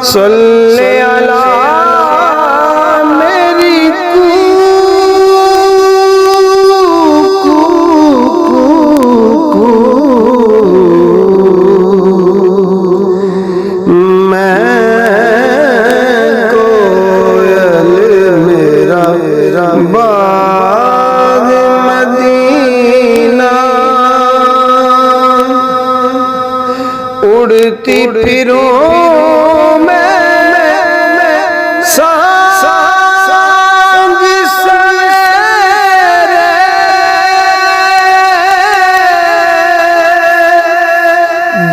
सल्ले अला मेरी कोयल मेरा बाग मदीना उड़ती फिरूं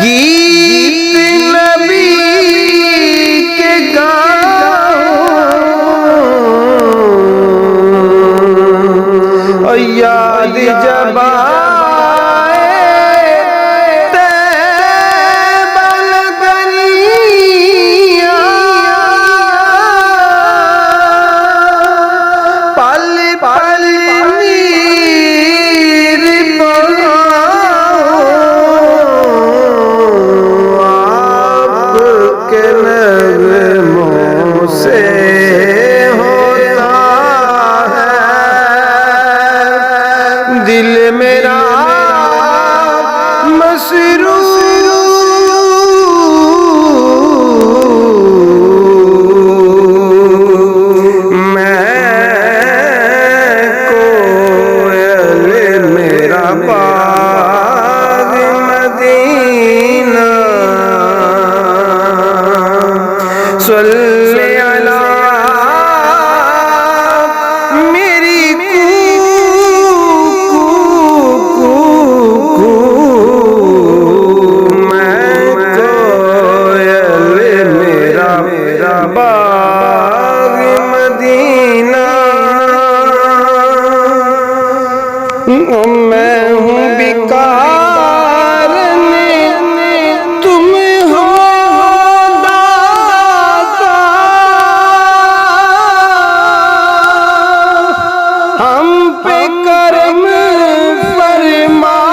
गीत नबी के गाऊं याद जब आए तैबल गलियां पल पल नीर के नगमों से होता है दिल मेरा मसरूर मैं कोयल मेरा बाग मदीना सल्ले अला मेरी मैं कोयल मेरा बाग मदीना मैं हूँ बेकार तुम हो हम पे करम फरमाओ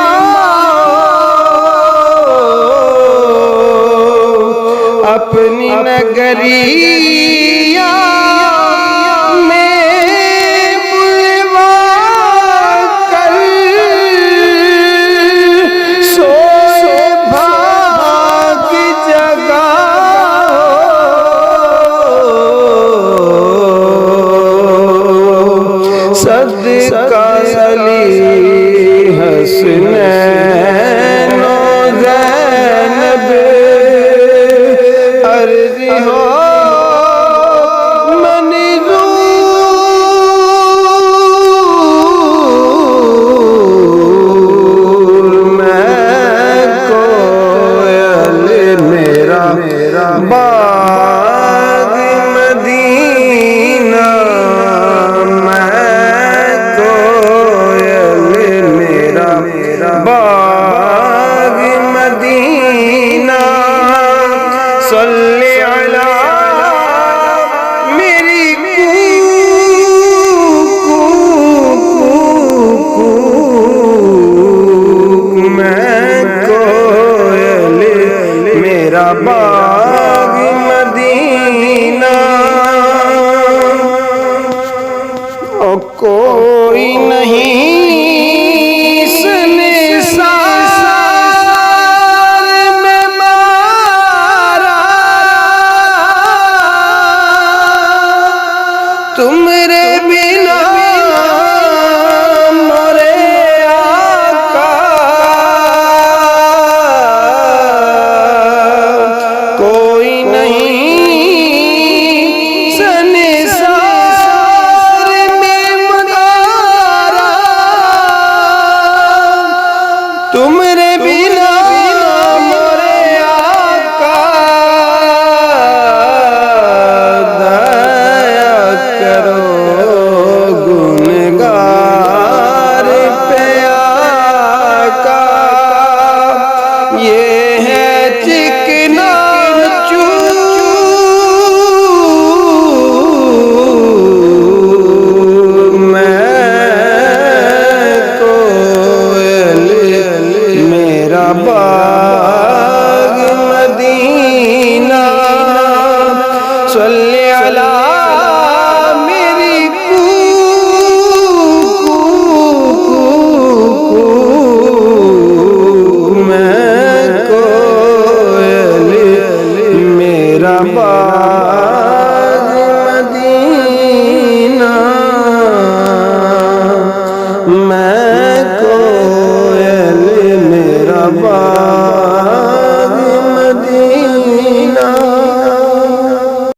अपनी नगरिया में बुलवा कर शोभा की जगह सदका अली हसनैन ज़ैनब अर्ज़ हो सल्ले अला मेरी मैं कोयल मेरा बाग मदीना, मैं कोयल मेरा बाग